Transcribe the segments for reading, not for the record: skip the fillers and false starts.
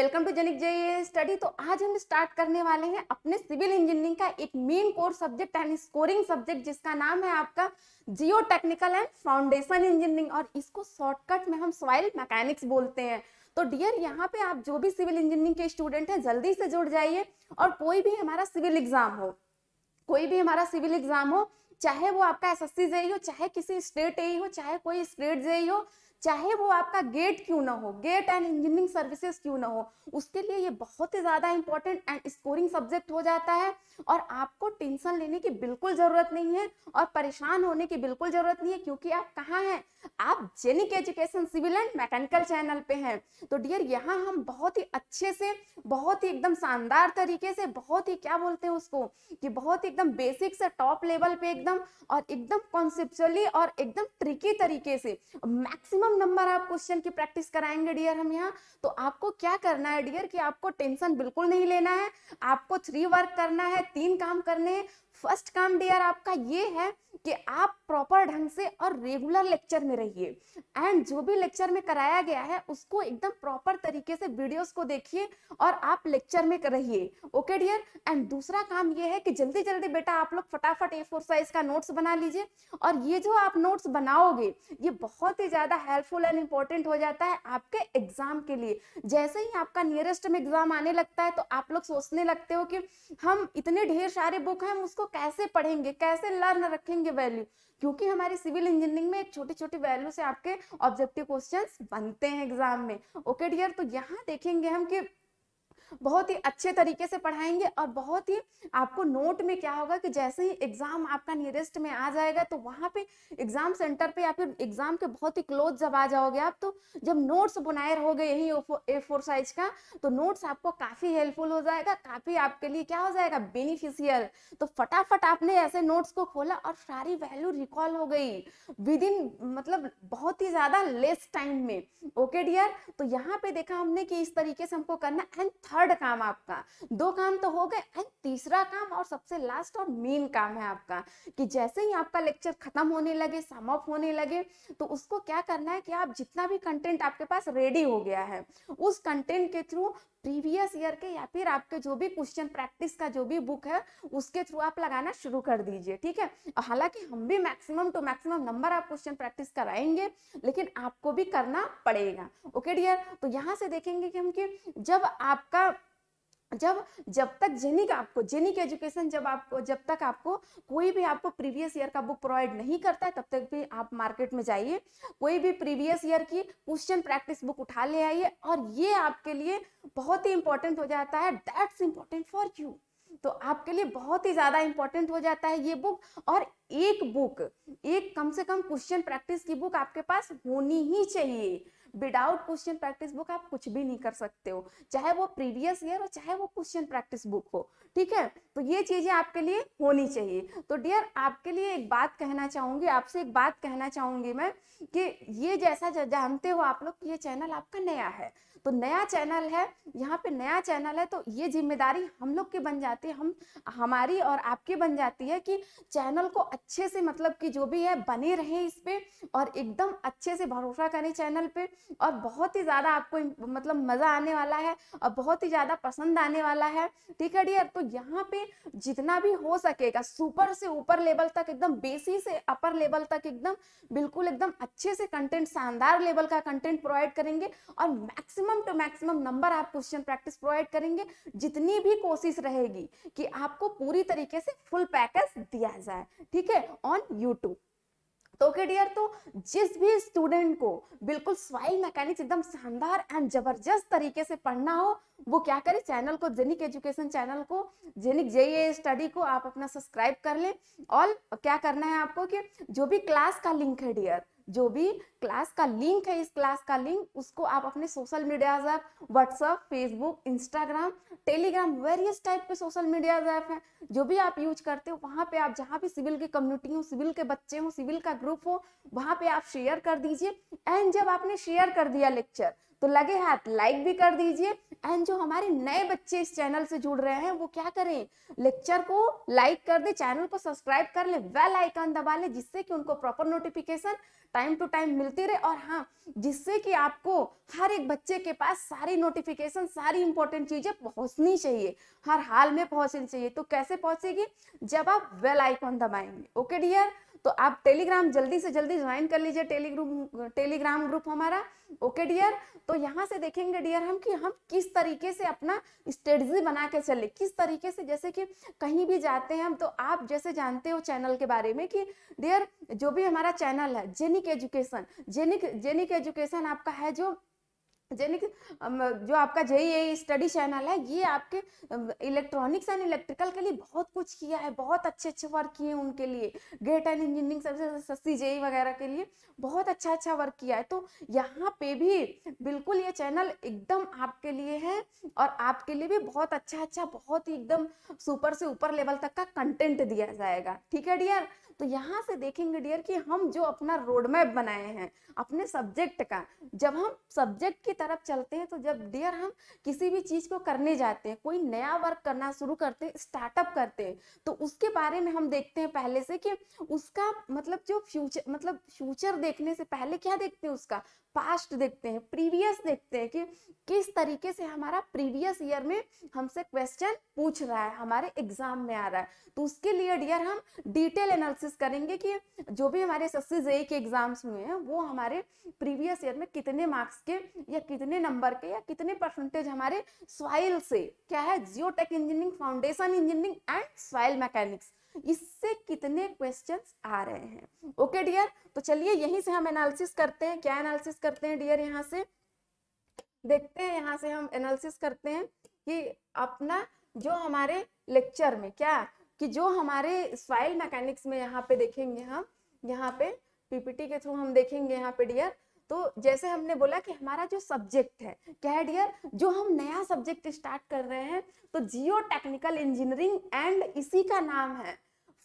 Welcome to Genic JEE study. तो आज हम स्टार्ट करने वाले हैं अपने सिविल इंजीनियरिंग का एक main core subject and scoring subject, जिसका नाम है आपका जियो टेक्निकल एंड फाउंडेशन इंजीनियरिंग, और इसको शॉर्टकट में हम सॉइल मैकेनिक्स बोलते हैं। तो डियर, यहाँ पे आप जो भी सिविल इंजीनियरिंग के स्टूडेंट हैं जल्दी से जुड़ जाइए। और कोई भी हमारा सिविल एग्जाम हो, चाहे वो आपका एसएससी जेईई हो, चाहे किसी स्टेट एई हो, चाहे कोई स्टेट जेईई हो, चाहे वो आपका गेट क्यों ना हो, गेट एंड इंजीनियरिंग सर्विसेज क्यों ना हो, उसके लिए ये बहुत ही ज्यादा इंपॉर्टेंट एंड स्कोरिंग सब्जेक्ट हो जाता है। और आपको टेंशन लेने की बिल्कुल जरूरत नहीं है और परेशान होने की बिल्कुल जरूरत नहीं है, क्योंकि आप कहाँ हैं, आप Genic education civil and mechanical channel पे हैं। तो डियर, यहाँ हम बहुत ही अच्छे से, बहुत ही एकदम शानदार तरीके से, बहुत ही क्या बोलते हैं उसको, कि बहुत ही एकदम बेसिक से टॉप लेवल पे एकदम, और एकदम कॉन्सेप्चुअली और एकदम ट्रिकी तरीके से मैक्सिमम नंबर आप क्वेश्चन की प्रैक्टिस कराएंगे डियर हम यहाँ। तो आपको क्या करना है डियर, कि आपको टेंशन बिल्कुल नहीं लेना है। आपको 3 वर्क करना है, 3 काम करने हैं। फर्स्ट काम डियर आपका ये है कि आप प्रॉपर ढंग से और रेगुलर लेक्चर में रहिए, एंड जो भी लेक्चर में कराया गया है उसको एकदम प्रॉपर तरीके से वीडियोस को देखिए और आप लेक्चर में रहिए। Okay dear. एंड दूसरा काम ये है कि जल्दी जल्दी बेटा आप लोग फटाफट A4 साइज का नोट्स बना लीजिए। और ये जो आप नोट्स बनाओगे ये बहुत ही ज्यादा हेल्पफुल एंड इंपॉर्टेंट हो जाता है आपके एग्जाम के लिए। जैसे ही आपका नियरेस्ट में एग्जाम आने लगता है तो आप लोग सोचने लगते हो कि हम इतने ढेर सारे बुक हैं, हम उसको कैसे पढ़ेंगे, कैसे लर्न रखेंगे वैल्यू, क्योंकि हमारी सिविल इंजीनियरिंग में एक छोटी छोटी वैल्यू से आपके ऑब्जेक्टिव क्वेश्चंस बनते हैं एग्जाम में। ओके डियर, तो यहाँ देखेंगे हम कि बहुत ही अच्छे तरीके से पढ़ाएंगे, और बहुत ही आपको नोट में क्या होगा कि जैसे ही एग्जाम आपका नियरेस्ट में आ जाएगा तो वहां पे एग्जाम सेंटर पे या फिर एग्जाम के बहुत ही क्लोज जब आ जाओगे आप, तो जब नोट्स बनाए रहोगे यही A4 साइज का, तो नोट्स आपको काफी हेल्पफुल हो जाएगा, काफी आपके लिए क्या हो जाएगा, बेनिफिशियल। तो फटाफट आपने ऐसे नोट्स को खोला और सारी वैल्यू रिकॉल हो गई विद इन, मतलब बहुत ही ज्यादा लेस टाइम में। ओके डियर, तो यहाँ पे देखा हमने कि इस तरीके से हमको करना। एंड थर्ड काम आपका, 2 काम तो हो गए, एंड तीसरा काम और सबसे लास्ट और मेन काम है आपका, कि जैसे ही आपका लेक्चर खत्म होने लगे, सम अप होने लगे, तो उसको क्या करना है कि आप जितना भी कंटेंट आपके पास रेडी हो गया है उस कंटेंट के थ्रू प्रीवियस ईयर के या फिर आपके जो भी क्वेश्चन प्रैक्टिस का जो भी बुक है उसके थ्रू आप लगाना शुरू कर दीजिए। ठीक है, हालांकि हम भी मैक्सिमम टू मैक्सिमम नंबर आप क्वेश्चन प्रैक्टिस कराएंगे, लेकिन आपको भी करना पड़ेगा। ओके डियर, तो यहाँ से देखेंगे कि हम कि जब तक जेनिक एजुकेशन जब तक आपको कोई भी आपको प्रीवियस ईयर का बुक प्रोवाइड नहीं करता है, तब तक भी आप मार्केट में जाइए, कोई भी प्रीवियस ईयर की क्वेश्चन प्रैक्टिस बुक उठा ले आइए, और ये आपके लिए बहुत ही इंपॉर्टेंट हो जाता है। That's important for you. तो आपके लिए बहुत ही ज्यादा इंपॉर्टेंट हो जाता है ये बुक। और एक कम से कम क्वेश्चन प्रैक्टिस की बुक आपके पास होनी ही चाहिए। विदाउट क्वेश्चन प्रैक्टिस बुक आप कुछ भी नहीं कर सकते हो, चाहे वो प्रीवियस ईयर हो, चाहे वो क्वेश्चन प्रैक्टिस बुक हो। ठीक है, तो ये चीजें आपके लिए होनी चाहिए। तो डियर, आपके लिए एक बात कहना चाहूंगी, आपसे एक बात कहना चाहूंगी मैं, कि ये जैसा जानते हो आप लोग कि ये चैनल आपका नया है, तो नया चैनल है, यहाँ पे नया चैनल है, तो ये जिम्मेदारी हम लोग की बन जाती है, हमारी और आपकी बन जाती है कि चैनल को अच्छे से, मतलब कि जो भी है बने रहे इस पे, और एकदम अच्छे से भरोसा करें चैनल पे, और बहुत ही ज्यादा आपको मतलब मजा आने वाला है और बहुत ही ज्यादा पसंद आने वाला है। ठीक है डियर, तो यहाँ पे जितना भी हो सकेगा सुपर से ऊपर लेवल तक, एकदम बेसिक से अपर लेवल तक, एकदम बिल्कुल एकदम अच्छे से कंटेंट, शानदार लेवल का कंटेंट प्रोवाइड करेंगे, और मैक्सिमम टू मैक्सिमम नंबर आप क्वेश्चन प्रैक्टिस प्रोवाइड करेंगे। जितनी भी कोशिश रहेगी कि आपको पूरी तरीके से फुल पैकेज दिया जाए, ठीक है, ऑन यूट्यूब। तो ओके डियर, तो जिस भी स्टूडेंट को बिल्कुल सॉइल मैकेनिक्स एकदम शानदार एंड जबरदस्त तरीके से पढ़ना हो, वो क्या करे, चैनल को, जेनिक एजुकेशन चैनल को, जेनिक जेईई स्टडी को आप अपना सब्सक्राइब कर ले। और क्या करना है आपको कि जो भी क्लास का लिंक है डियर, जो भी क्लास का लिंक है, इस क्लास का लिंक, उसको आप अपने social media app, WhatsApp, Facebook, Instagram, Telegram, various type के सोशल मीडिया ऐप हैं जो भी आप यूज करते हो, वहां पे आप जहां भी सिविल की कम्युनिटी हो, सिविल के बच्चे हो, सिविल का ग्रुप हो, वहां पे आप शेयर कर दीजिए। एंड जब आपने शेयर कर दिया लेक्चर, तो लगे हाथ लाइक भी कर दीजिए। एंड जो हमारे नए बच्चे इस चैनल से जुड़ रहे हैं वो क्या करें, लेक्चर को लाइक कर दे, चैनल को सब्सक्राइब कर ले, बेल आइकन दबा ले, जिससे कि उनको proper notification time to time मिलती रहे। और हाँ, जिससे कि आपको हर एक बच्चे के पास सारी नोटिफिकेशन, सारी इंपॉर्टेंट चीजें पहुंचनी चाहिए, हर हाल में पहुंचनी चाहिए। तो कैसे पहुंचेगी, जब आप बेल आइकन दबाएंगे। ओके डियर, तो आप टेलीग्राम जल्दी से जल्दी ज्वाइन कर लीजिए, टेलीग्राम ग्रुप हमारा। ओके डियर, तो यहाँ से देखेंगे डियर हम कि हम किस तरीके से अपना स्ट्रेटजी बना के चले, किस तरीके से, जैसे कि कहीं भी जाते हैं हम, तो आप जैसे जानते हो चैनल के बारे में कि डियर जो भी हमारा चैनल है जेनिक एजुकेशन, जेनिक एजुकेशन आपका है, जो जेनिक जो आपका जेईई स्टडी चैनल है, ये आपके इलेक्ट्रॉनिक्स एंड इलेक्ट्रिकल के लिए बहुत कुछ किया है, बहुत अच्छे अच्छे वर्क किए उनके लिए, GATE and engineering services, SSC JEE वगैरह के लिए बहुत अच्छा अच्छा वर्क किया है। तो यहाँ पे भी बिल्कुल ये चैनल एकदम आपके लिए है, और आपके लिए भी बहुत अच्छा अच्छा, बहुत ही एकदम सुपर से ऊपर लेवल तक का कंटेंट दिया जाएगा। ठीक है डियर, तो यहाँ से देखेंगे डियर कि हम जो अपना रोड मैप बनाए हैं अपने सब्जेक्ट का, जब हम सब्जेक्ट की तरफ चलते हैं, तो जब डियर हम किसी भी चीज को करने जाते हैं, कोई नया वर्क करना शुरू करते हैं, स्टार्टअप करते हैं, तो उसके बारे में हम देखते हैं पहले से कि उसका मतलब जो फ्यूचर, मतलब फ्यूचर देखने से पहले क्या देखते हैं, उसका पास्ट देखते हैं, प्रीवियस देखते हैं कि किस तरीके से हमारा प्रीवियस ईयर में हमसे क्वेश्चन पूछ रहा है, हमारे एग्जाम में आ रहा है। तो उसके लिए डियर हम डिटेल एनालिसिस करेंगे कि जो भी हमारे एसएससी जेईई के एग्जाम्स हुए हैं वो हमारे प्रीवियस ईयर में कितने मार्क्स के या कितने नंबर के या कितने परसेंटेज हमारे सॉइल से, क्या है, geotech engineering, foundation engineering and soil mechanics, इससे कितने क्वेश्चंस आ रहे हैं। ओके डियर, तो चलिए यहीं से हम एनालिसिस करते हैं। क्या एनालिसिस करते हैं डियर, यहाँ से देखते हैं, यहाँ से हम एनालिसिस करते हैं कि अपना जो हमारे लेक्चर में क्या, कि जो हमारे सॉइल मैकेनिक्स में यहाँ पे देखेंगे हम, यहाँ पे पीपीटी के थ्रू हम देखेंगे यहाँ पे डियर। तो जैसे हमने बोला कि हमारा जो सब्जेक्ट है क्या है डियर, जो हम नया सब्जेक्ट स्टार्ट कर रहे हैं, तो जियो टेक्निकल इंजीनियरिंग एंड इसी का नाम है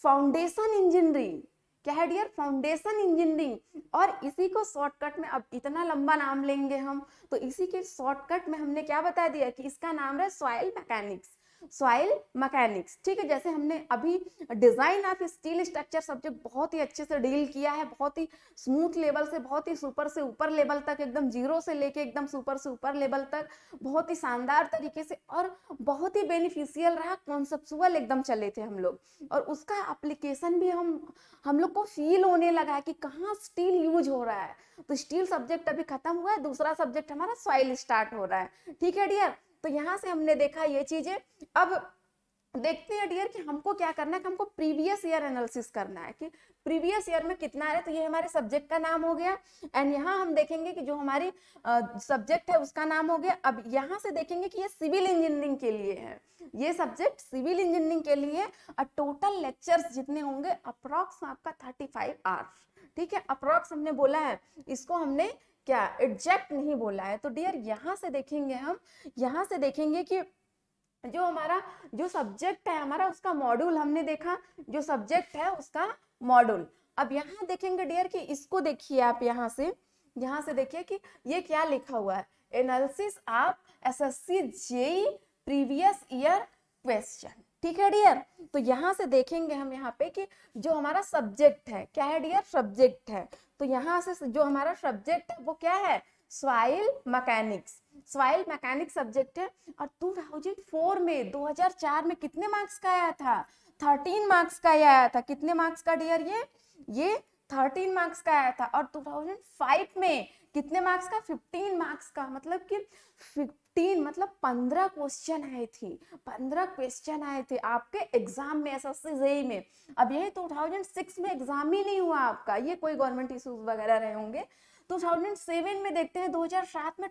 फाउंडेशन इंजीनियरिंग। क्या है डियर, फाउंडेशन इंजीनियरिंग। और इसी को शॉर्टकट में, अब इतना लंबा नाम लेंगे हम, तो इसी के शॉर्टकट में हमने क्या बता दिया कि इसका नाम है सॉइल मैकेनिक्स, सॉइल मैकेनिक्स। ठीक है, जैसे हमने अभी design of steel structure subject बहुत ही अच्छे से डील किया है, बहुत ही स्मूथ लेवल से बहुत ही सुपर से ऊपर लेवल तक, एकदम जीरो से लेके एकदम सुपर से ऊपर लेवल तक बहुत ही शानदार तरीके से, और बहुत ही बेनिफिशियल रहा, कॉन्सेप्चुअल एकदम चले थे हम लोग। और उसका एप्लीकेशन भी हम लोग को फील होने लगा कि कहाँ स्टील यूज हो रहा है। तो स्टील सब्जेक्ट अभी खत्म हुआ है, दूसरा सब्जेक्ट हमारा सॉइल स्टार्ट हो रहा है। ठीक है डियर, तो यहाँ से हमने देखा ये चीजें। अब देखते हैं डियर कि हमको क्या करना है, कि हमको प्रीवियस ईयर एनालिसिस करना है कि प्रीवियस ईयर में कितना है। तो ये हमारे सब्जेक्ट का नाम हो गया, एंड यहाँ हम देखेंगे कि जो हमारी सब्जेक्ट है उसका नाम हो गया। अब यहाँ से देखेंगे कि ये सिविल इंजीनियरिंग के लिए है, ये सब्जेक्ट सिविल इंजीनियरिंग के लिए। और टोटल लेक्चर्स जितने होंगे अप्रॉक्स आपका 35 आवर्स। ठीक है, अप्रॉक्स हमने बोला है, इसको हमने क्या एग्जैक्ट नहीं बोला है। तो डियर यहाँ से देखेंगे हम, यहाँ से देखेंगे कि जो हमारा जो सब्जेक्ट है हमारा, उसका मॉड्यूल हमने देखा, जो सब्जेक्ट है उसका मॉड्यूल। अब यहाँ देखेंगे डियर कि इसको देखिए आप, यहाँ से देखिए कि ये क्या लिखा हुआ है, analysis of SSC JEE previous year question. ठीक है डियर, तो यहाँ से देखेंगे हम यहाँ पे कि जो हमारा सब्जेक्ट है क्या है डियर, सब्जेक्ट है। तो यहाँ से जो हमारा सब्जेक्ट है वो क्या है, soil mechanics, soil mechanics subject है। और 2004 में 2004 में कितने मार्क्स का आया था, 13 मार्क्स का आया था। कितने मार्क्स का डियर, ये 13 मार्क्स का आया था। और 2005 में कितने मार्क्स का, 15 मार्क्स का। मतलब कि 15 मतलब 15 क्वेश्चन आए थे, 15 क्वेश्चन आए थे आपके एग्जाम में, एसएससी जेईई में। अब यही 2006 में एग्जाम ही नहीं हुआ आपका, ये कोई गवर्नमेंट इश्यूज वगैरह रहे होंगे। 2007 में देखते हैं, 2007 में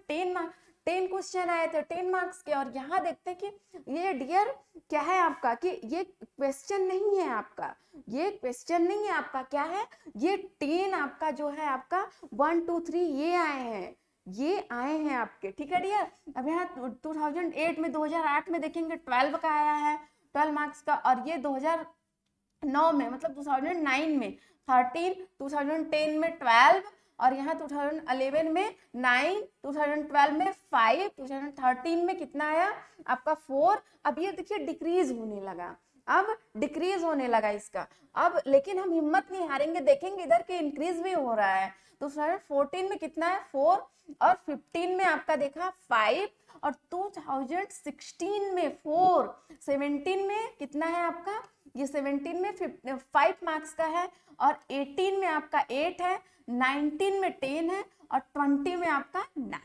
10 क्वेश्चन आए थे 10 मार्क्स के। और यहाँ देखते हैं कि ये डियर क्या है आपका, कि ये क्वेश्चन नहीं है आपका, ये क्वेश्चन नहीं है आपका, क्या है ये 10 आपका जो है आपका 1 2 3 ये आए हैं, ये आए हैं आपके। ठीक है डियर, अब यहाँ 2008 में 2008 में देखेंगे 12 का आया है, 12 मार्क्स का। और ये 2009 में मतलब 2009 में 13, 2010 में 12 और यहाँ 2011 में 9, 2012 में 5, 2013 में कितना आया आपका 4। अब ये देखिए डिक्रीज होने लगा, अब डिक्रीज होने लगा इसका। अब लेकिन हम हिम्मत नहीं हारेंगे, देखेंगे इधर के इंक्रीज भी हो रहा है। तो 2014 में कितना है 4, और 15 में आपका देखा 5, और 2016 में 4, 17 में कितना है आपका, ये 17 में 5 मार्क्स का है, और 18 में आपका 8 है, 19 में 10 है, और 20 में आपका 9,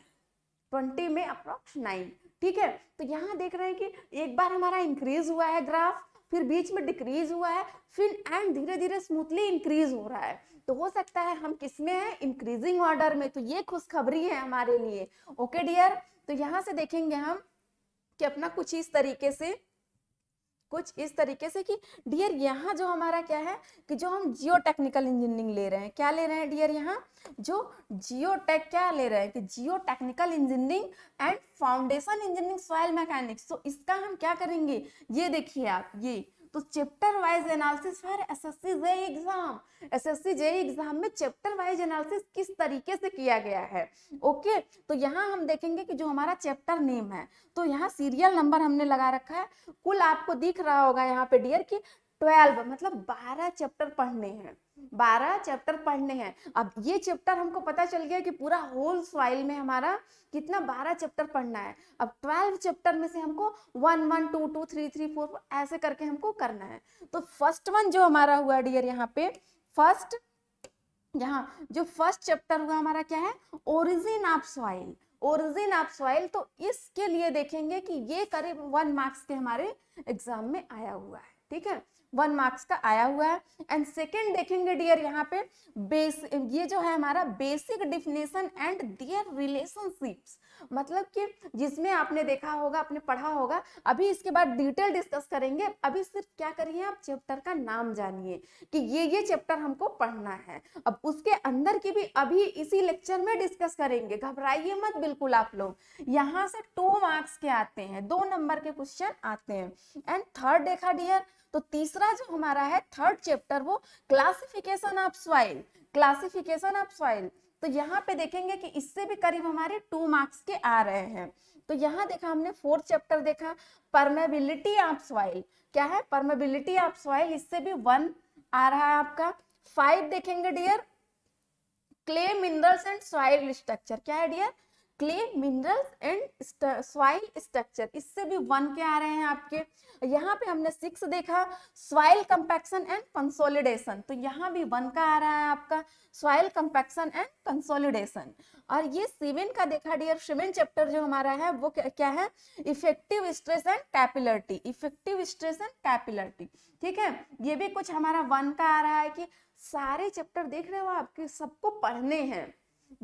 20 में अप्रोक्स 9। ठीक है, तो यहाँ देख रहे हैं कि एक बार हमारा इंक्रीज हुआ है ग्राफ, फिर बीच में डिक्रीज हुआ है, फिर एंड धीरे धीरे स्मूथली इंक्रीज हो रहा है। तो हो सकता है हम किसमें हैं, इंक्रीजिंग ऑर्डर में। तो ये खुशखबरी है हमारे लिए। ओके डियर, तो यहाँ से देखेंगे हम कि अपना कुछ इस तरीके से कि डियर यहाँ जो हमारा क्या है कि जो हम जियो टेक्निकल इंजीनियरिंग ले रहे हैं, क्या ले रहे हैं डियर, यहाँ जो जियो टेक क्या ले रहे हैं कि जियो technical engineering and foundation engineering soil mechanics. तो इसका हम क्या करेंगे, ये देखिए आप, ये तो chapter wise analysis for SSC JEE exam. SSC JEE exam में चैप्टर वाइज एनालिसिस किस तरीके से किया गया है। ओके, तो यहाँ हम देखेंगे कि जो हमारा चैप्टर नेम है, तो यहाँ सीरियल नंबर हमने लगा रखा है। कुल आपको दिख रहा होगा यहाँ पे डियर कि 12 मतलब 12 चैप्टर पढ़ने हैं, 12 चैप्टर पढ़ने हैं। अब ये चैप्टर हमको पता चल गया कि पूरा होल सॉइल में हमारा कितना 12 चैप्टर पढ़ना है। अब 12 चैप्टर में से हमको 1 1 2 2 3 3 4 ऐसे करके हमको करना है। तो फर्स्ट वन जो हमारा हुआ डियर, यहाँ पे फर्स्ट, यहाँ जो फर्स्ट चैप्टर हुआ हमारा क्या है, origin of soil. Origin of soil, तो इसके लिए देखेंगे कि ये करीब 1 मार्क्स के हमारे एग्जाम में आया हुआ है। ठीक है, 1 मार्क्स का आया हुआ है। एंड सेकेंड देखेंगे डियर यहाँ पे ये जो है हमारा basic definition and there relationships, मतलब कि जिसमें आपने देखा होगा, आपने पढ़ा होगा। अभी इसके बाद डिटेल डिस्कस करेंगे, अभी सिर्फ क्या करिए आप चैप्टर का नाम जानिए कि ये चैप्टर हमको पढ़ना है। अब उसके अंदर की भी अभी इसी लेक्चर में डिस्कस करेंगे, घबराइए मत बिल्कुल आप लोग। यहाँ से 2 मार्क्स के आते हैं, 2 नंबर के क्वेश्चन आते हैं। एंड थर्ड देखा डियर, तो तीसरा जो हमारा है थर्ड चैप्टर, वो classification of soil. Classification of soil, तो यहाँ पे देखेंगे कि इससे भी करीब हमारे 2 मार्क्स के आ रहे हैं। तो यहाँ देखा हमने 4th चैप्टर देखा, परमेबिलिटी ऑफ सॉइल। क्या है, परमेबिलिटी ऑफ सॉइल, इससे भी 1 आ रहा है आपका। 5 देखेंगे dear, clay minerals and soil structure. क्या है dear, clay minerals and soil structure, इससे भी 1 के आ रहे हैं आपके। यहाँ पे हमने 6 देखा, सॉइल कंपैक्शन एंड कंसोलिडेशन, तो यहाँ भी 1 का आ रहा है आपका, सॉइल कंपैक्शन एंड कंसोलिडेशन। और ये 7 का देखा डियर, 7 चैप्टर जो हमारा है वो क्या है, effective stress and capillarity. Effective stress and capillarity, ठीक है, ये भी कुछ हमारा 1 का आ रहा है। कि सारे चैप्टर देख रहे हो आपके, सबको पढ़ने हैं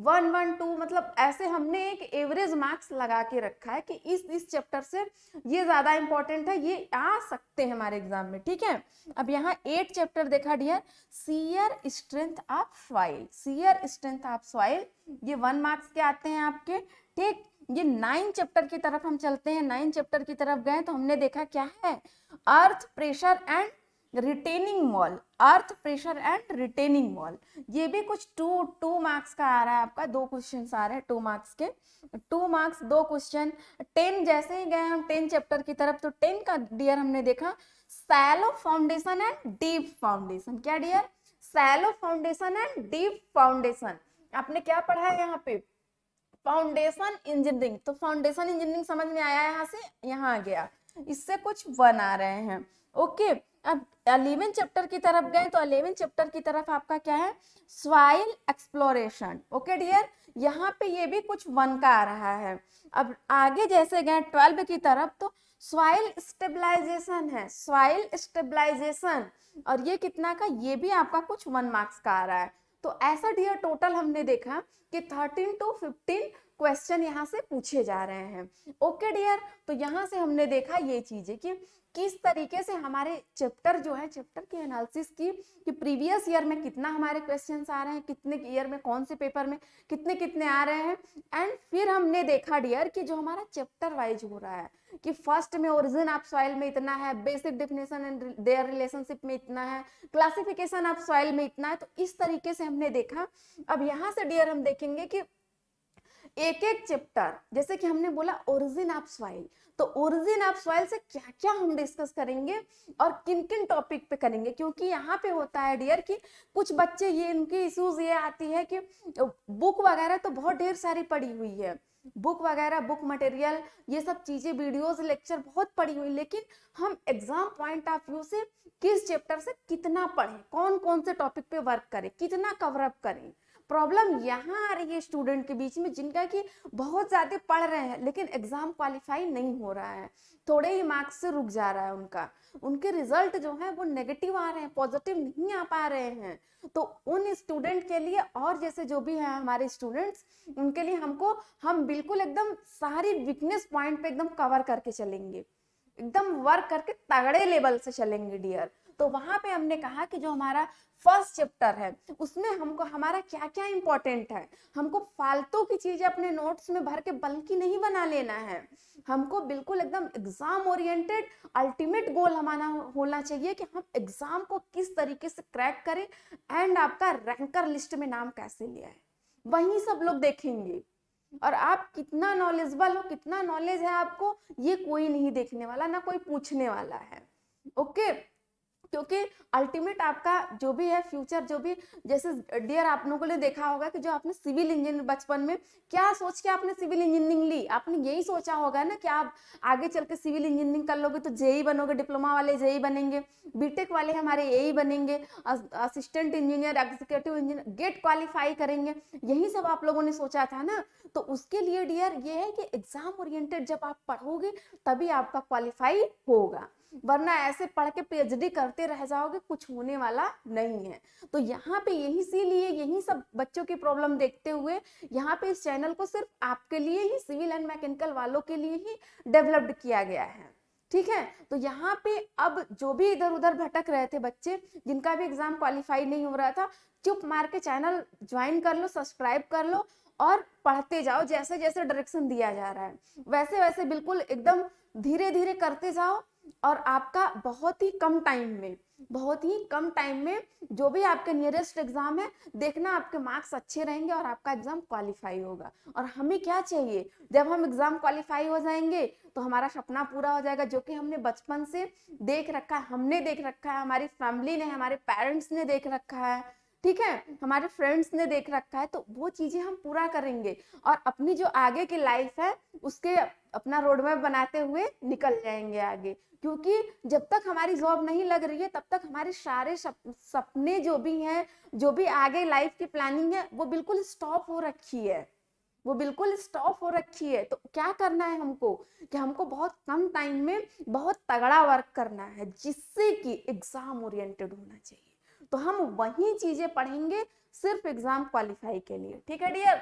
1 1 2, मतलब ऐसे हमने एक एवरेज मार्क्स लगा के रखा है कि इस चैप्टर से ये ज्यादा इंपॉर्टेंट है, ये आ सकते हैं हमारे एग्जाम में। ठीक है, अब यहाँ 8 चैप्टर देखा dear, shear strength of soil. Shear strength of soil, ये 1 मार्क्स के आते हैं आपके। ठीक, ये 9 चैप्टर की तरफ हम चलते हैं। 9 चैप्टर की तरफ गए तो हमने देखा क्या है, earth pressure and retaining wall. Earth pressure and retaining wall, ये भी कुछ 2 मार्क्स का आ रहा है आपका। 2 क्वेश्चन आ रहे हैं 2 मार्क्स के, 2 मार्क्स 2 क्वेश्चन। 10 जैसे ही गए हम 10 चैप्टर की तरफ, तो 10 का डियर हमने देखा shallow foundation and deep foundation. क्या dear, shallow foundation and deep foundation. आपने क्या पढ़ा है यहाँ पे, फाउंडेशन इंजीनियरिंग। तो फाउंडेशन इंजीनियरिंग समझ में आया, यहाँ से यहाँ आ गया, इससे कुछ 1 आ रहे हैं। ओके, अब 11 चैप्टर की तरफ गए तो 11 चैप्टर की तरफ आपका क्या है, सॉइल एक्सप्लोरेशन। ओके डियर, यहाँ पे ये भी कुछ 1 का आ रहा है। अब आगे जैसे गए 12 की तरफ, तो सॉइल स्टेबलाइजेशन है, सॉइल स्टेबलाइजेशन, और ये कितना का, ये भी आपका कुछ 1 मार्क्स का आ रहा है। तो ऐसा डियर टोटल हमने देखा कि 13 to 15 क्वेश्चन यहाँ से पूछे जा रहे हैं। ओके डियर, तो यहाँ से हमने देखा ये चीजें कि किस तरीके से हमारे चैप्टर जो है, चैप्टर की एनालिसिस की कि प्रीवियस ईयर में कितना हमारे क्वेश्चंस आ रहे हैं, कितने ईयर में कौन से पेपर में कितने कितने आ रहे हैं। एंड फिर हमने देखा डियर कि जो हमारा चैप्टर वाइज हो रहा है कि फर्स्ट में ओरिजिन ऑफ सॉइल में इतना है, basic definition and their relationship में इतना है, क्लासिफिकेशन ऑफ सॉइल में इतना है। तो इस तरीके से हमने देखा। अब यहाँ से डियर हम देखेंगे कि एक एक चैप्टर, जैसे कि हमने बोला ओरिजिन ऑफ सॉइल, तो ओरिजिन ऑफ सॉइल से क्या क्या हम डिस्कस करेंगे और किन किन टॉपिक पे करेंगे। क्योंकि यहाँ पे होता है डियर कि कुछ बच्चे ये इनकी इश्यूज ये आती है कि बुक वगैरह तो बहुत ढेर सारी पड़ी हुई है, बुक वगैरह, बुक मटेरियल, ये सब चीजें, वीडियोस, लेक्चर बहुत पड़ी हुई, लेकिन हम एग्जाम पॉइंट ऑफ व्यू से किस चैप्टर से कितना पढ़ें, कौन कौन से टॉपिक पे वर्क करें, कितना कवर अप करें। प्रॉब्लम यहाँ आ रही है स्टूडेंट के बीच में जिनका कि बहुत ज्यादा पढ़ रहे हैं लेकिन एग्जाम क्वालिफाई नहीं हो रहा है, थोड़े ही मार्क्स से रुक जा रहा है उनका, उनके रिजल्ट जो है वो नेगेटिव आ रहे हैं, पॉजिटिव नहीं आ पा रहे हैं। तो उन स्टूडेंट के लिए और जैसे जो भी है हमारे स्टूडेंट्स, उनके लिए हम बिल्कुल एकदम सारी वीकनेस पॉइंट पे एकदम कवर करके चलेंगे, एकदम वर्क करके तगड़े लेवल से चलेंगे डियर। तो वहां पे हमने कहा कि जो हमारा फर्स्ट चैप्टर है उसमें हमको हमारा क्या क्या इंपॉर्टेंट है, हमको फालतू की चीजें अपने नोट्स में भर के बल्कि नहीं बना लेना है, हमको बिल्कुल एकदम एग्जाम ओरिएंटेड अल्टीमेट गोल हमारा होना चाहिए कि हम एग्जाम को किस तरीके से क्रैक करें एंड आपका रैंकर लिस्ट में नाम कैसे लिया है, वही सब लोग देखेंगे। और आप कितना नॉलेजेबल हो, कितना नॉलेज है आपको, ये कोई नहीं देखने वाला, ना कोई पूछने वाला है। ओके, क्योंकि अल्टीमेट आपका जो भी है फ्यूचर, जो भी, जैसे डियर आप लोगों ने देखा होगा कि जो आपने सिविल इंजीनियर बचपन में क्या सोच के आपने सिविल इंजीनियरिंग ली, आपने यही सोचा होगा ना कि आप आगे चल के सिविल इंजीनियरिंग कर लोगे तो जेई बनोगे, डिप्लोमा वाले जेई बनेंगे, बीटेक वाले हमारे एई बनेंगे, assistant engineer, executive engineer, GATE qualify करेंगे, यही सब आप लोगों ने सोचा था ना। तो उसके लिए डियर ये है कि एग्जाम ओरिएंटेड जब आप पढ़ोगे तभी आपका क्वालिफाई होगा, वरना ऐसे पढ़ के पीएचडी करते रह जाओगे, कुछ होने वाला नहीं है। तो यहाँ पे यही इसीलिए यही सब बच्चों की प्रॉब्लम देखते हुए यहाँ पे इस चैनल को सिर्फ आपके लिए ही, सिविल एंड मैकेनिकल वालों के लिए ही डेवलप्ड किया गया है, ठीक है। तो यहाँ पे अब जो भी इधर उधर भटक रहे थे बच्चे, जिनका भी एग्जाम क्वालिफाई नहीं हो रहा था, चुप मार के चैनल ज्वाइन कर लो, सब्सक्राइब कर लो और पढ़ते जाओ, जैसे जैसे डायरेक्शन दिया जा रहा है वैसे वैसे बिल्कुल एकदम धीरे धीरे करते जाओ। और आपका बहुत ही कम टाइम में जो भी आपके नियरेस्ट एग्जाम है, देखना आपके मार्क्स अच्छे रहेंगे और आपका एग्जाम क्वालिफाई होगा। और हमें क्या चाहिए, जब हम एग्जाम क्वालिफाई हो जाएंगे तो हमारा सपना पूरा हो जाएगा, जो कि हमने बचपन से देख रखा है, हमने देख रखा है, हमारी फैमिली ने, हमारे पेरेंट्स ने देख रखा है, ठीक है, हमारे फ्रेंड्स ने देख रखा है। तो वो चीजें हम पूरा करेंगे और अपनी जो आगे की लाइफ है उसके अपना रोड मैप बनाते हुए निकल जाएंगे आगे। क्योंकि जब तक हमारी जॉब नहीं लग रही है तब तक हमारे सारे सपने जो भी हैं, जो भी आगे लाइफ की प्लानिंग है, वो बिल्कुल स्टॉप हो रखी है, तो क्या करना है हमको कि हमको बहुत कम टाइम में बहुत तगड़ा वर्क करना है, जिससे कि एग्जाम ओरिएंटेड होना चाहिए। तो हम वही चीजें पढ़ेंगे सिर्फ एग्जाम क्वालिफाई के लिए, ठीक है डियर।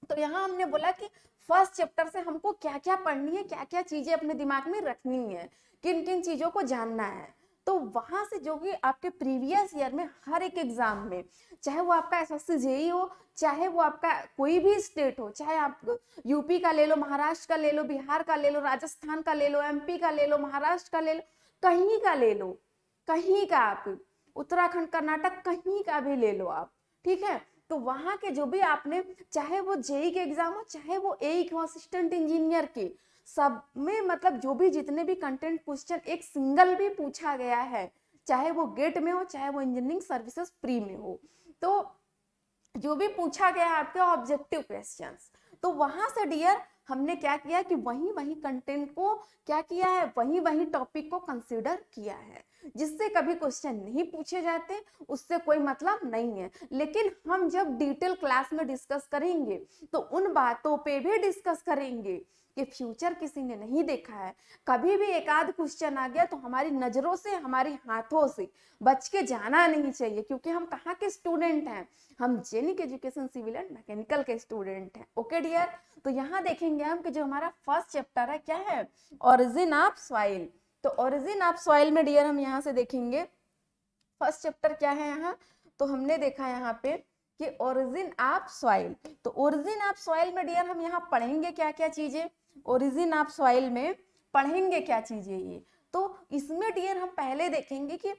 तो यहाँ हमने बोला कि फर्स्ट चैप्टर से हमको क्या क्या पढ़नी है, क्या क्या चीजें अपने दिमाग में रखनी है, किन किन चीजों को जानना है। तो वहां से जो कि आपके प्रीवियस ईयर में हर एक एग्जाम में, चाहे वो आपका एसएससी जेई हो, चाहे वो आपका कोई भी स्टेट हो, चाहे आप यूपी का ले लो, महाराष्ट्र का ले लो, बिहार का ले लो, राजस्थान का ले लो, एमपी का ले लो, महाराष्ट्र का ले लो, कहीं का ले लो, कहीं का, आप उत्तराखंड, कर्नाटक, कहीं का भी ले लो आप, ठीक है। तो वहां के जो भी आपने, चाहे वो जेई के एग्जाम हो, चाहे वो एई के असिस्टेंट इंजीनियर के, सब में मतलब जो भी जितने भी कंटेंट क्वेश्चन एक सिंगल भी पूछा गया है, चाहे वो गेट में हो, चाहे वो इंजीनियरिंग सर्विसेज प्री में हो, तो जो भी पूछा गया है आपके ऑब्जेक्टिव क्वेश्चंस, तो वहां से डियर हमने क्या किया कि वही कंटेंट को क्या किया है, वही टॉपिक को कंसीडर किया है, जिससे कभी क्वेश्चन नहीं पूछे जाते, उससे कोई मतलब नहीं है। लेकिन हम जब डिटेल क्लास में डिस्कस करेंगे तो उन बातों पे भी डिस्कस करेंगे कि फ्यूचर किसी ने नहीं देखा है, कभी भी एक आध क्वेश्चन आ गया तो हमारी नजरों से, हमारे हाथों से बच के जाना नहीं चाहिए, क्योंकि हम कहाँ के स्टूडेंट हैं, हम Genic education civil and mechanical के स्टूडेंट हैं। ओके डियर, तो यहाँ देखेंगे हम कि जो हमारा फर्स्ट चैप्टर है क्या है, ओरिजिन ऑफ सॉइल, तो ओरिजिन ऑफ सॉइल में डियर हम यहाँ से देखेंगे फर्स्ट चैप्टर क्या है यहाँ, तो हमने देखा यहाँ पे कि ओरिजिन ऑफ सॉइल। तो ओरिजिन ऑफ सॉइल में डियर हम यहाँ पढ़ेंगे क्या क्या चीजें, ओरिजिन ऑफ सॉइल में पढ़ेंगे क्या चीजें ये। तो इसमें डियर हम पहले देखेंगे कि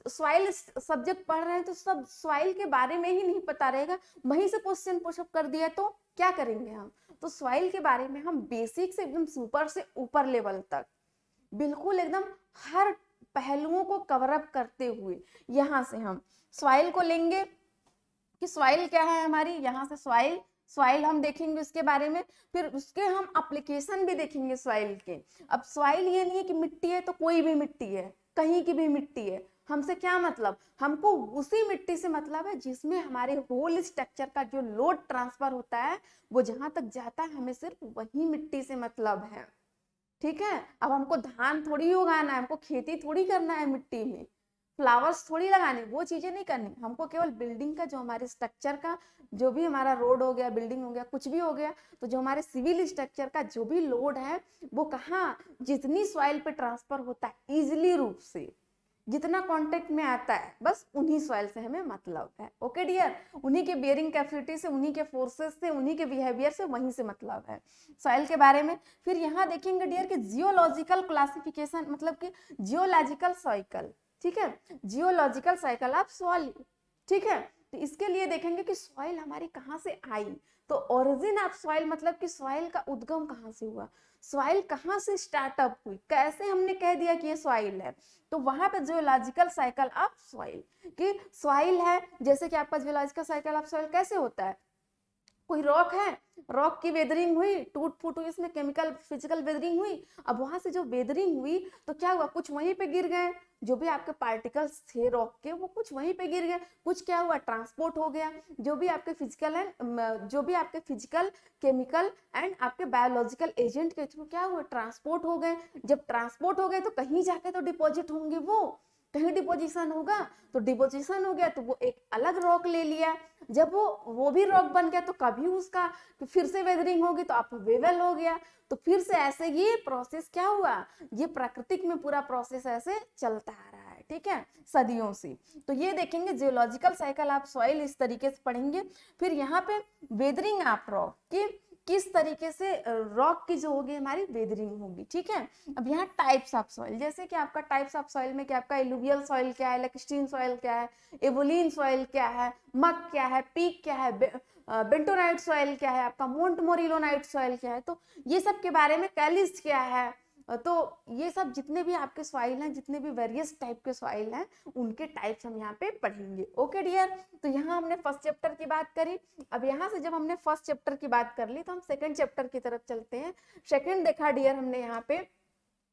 सॉइल सब्जेक्ट पढ़ रहे हैं तो सब सॉइल के बारे में ही नहीं पता रहेगा, वहीं से क्वेश्चन पुशअप कर दिया तो क्या करेंगे हम। तो सॉइल के बारे में हम बेसिक से एकदम सुपर से ऊपर लेवल तक बिल्कुल एकदम हर पहलुओं को कवर अप करते हुए यहाँ से हम सॉइल को लेंगे कि सॉइल क्या है हमारी, यहाँ से सॉइल हम देखेंगे उसके बारे में, फिर उसके हम एप्लीकेशन भी देखेंगे सॉइल के। अब सॉइल ये नहीं है कि मिट्टी है तो कोई भी मिट्टी है, कहीं की भी मिट्टी है, हमसे क्या मतलब, हमको उसी मिट्टी से मतलब है जिसमें हमारे होल स्ट्रक्चर का जो लोड ट्रांसफर होता है वो जहां तक जाता है, हमें सिर्फ वही मिट्टी से मतलब है। ठीक है, अब हमको धान थोड़ी उगाना है, हमको खेती थोड़ी करना है मिट्टी में, फ्लावर्स थोड़ी लगाने, वो चीजें नहीं करनी, हमको केवल बिल्डिंग का जो हमारे स्ट्रक्चर का जो भी हमारा रोड हो गया, बिल्डिंग हो गया, कुछ भी हो गया, तो जो हमारे सिविल स्ट्रक्चर का जो भी लोड है वो कहाँ, जितनी सॉइल पे ट्रांसफर होता है इजिली रूप से, जितना कांटेक्ट में आता है, बस उन्हीं सॉइल से हमें मतलब है। ओके डियर, उन्हीं के बियरिंग कैपेसिटी से, उन्हीं के फोर्सेस से, उन्हीं के बिहेवियर से, वहीं से मतलब है सॉइल के बारे में। फिर यहाँ देखेंगे डियर कि जियोलॉजिकल क्लासिफिकेशन, मतलब कि जियोलॉजिकल साइकिल, ठीक है, जियोलॉजिकल साइकिल ऑफ सॉइल, ठीक है। तो इसके लिए देखेंगे कि सॉइल हमारी कहाँ से आई, तो ओरिजिन ऑफ सॉइल मतलब कि सॉइल का उद्गम कहाँ से हुआ, सॉइल कहाँ से स्टार्टअप हुई, कैसे हमने कह दिया कि ये सॉइल है, तो वहां पे जियोलॉजिकल साइकिल ऑफ सॉइल कि सॉइल है, जैसे कि आपका जियोलॉजिकल साइकिल ऑफ सॉइल कैसे होता है, कोई रॉक है, रॉक की वेदरिंग हुई, टूट फूट हुई, इसमें केमिकल फिजिकल वेदरिंग हुई, अब वहां से जो वेदरिंग हुई तो क्या हुआ, कुछ वहीं पे गिर गए, जो भी आपके पार्टिकल्स थे रॉक के वो कुछ वहीं पे गिर गए, कुछ क्या हुआ ट्रांसपोर्ट हो गया, जो भी आपके फिजिकल एंड जो भी आपके फिजिकल केमिकल एंड आपके बायोलॉजिकल एजेंट के थ्रू क्या हुआ ट्रांसपोर्ट हो गए, जब ट्रांसपोर्ट हो गए तो कहीं जाके तो डिपॉजिट होंगे, वो कहीं डिपोजिशन होगा, तो डिपोजिशन हो गया तो वो एक अलग रॉक ले लिया, जब वो भी रॉक बन गया तो कभी उसका फिर से वेदरिंग होगी तो आप वेवल हो गया, तो फिर से ऐसे ये प्रोसेस क्या हुआ, ये प्राकृतिक में पूरा प्रोसेस ऐसे चलता आ रहा है, ठीक है, सदियों से। तो ये देखेंगे जियोलॉजिकल साइकिल ऑफ सॉइल, इस तरीके से पढ़ेंगे। फिर यहाँ पे वेदरिंग ऑफ रॉक की किस तरीके से रॉक की जो होगी हमारी वेदरिंग होगी, ठीक है। अब यहाँ टाइप्स ऑफ सॉइल, जैसे कि आपका टाइप्स ऑफ सॉइल में क्या आपका एलुवियल सॉइल क्या है, लैक्स्टीन सॉइल क्या है, एवोलिन सॉइल क्या है, मक क्या है, पीक क्या है, बेंटोनाइट सॉइल क्या है, आपका मोंटमोरिलोनाइट सॉइल क्या है, तो ये सब के बारे में, कैलिस्ट क्या है, तो ये सब जितने भी आपके सॉइल हैं, जितने भी वेरियस टाइप के सॉइल हैं, उनके टाइप्स हम यहाँ पे पढ़ेंगे। ओके डियर, तो यहाँ हमने फर्स्ट चैप्टर की बात करी। अब यहाँ से जब हमने फर्स्ट चैप्टर की बात कर ली तो हम सेकंड चैप्टर की तरफ चलते हैं। सेकंड देखा डियर हमने यहाँ पे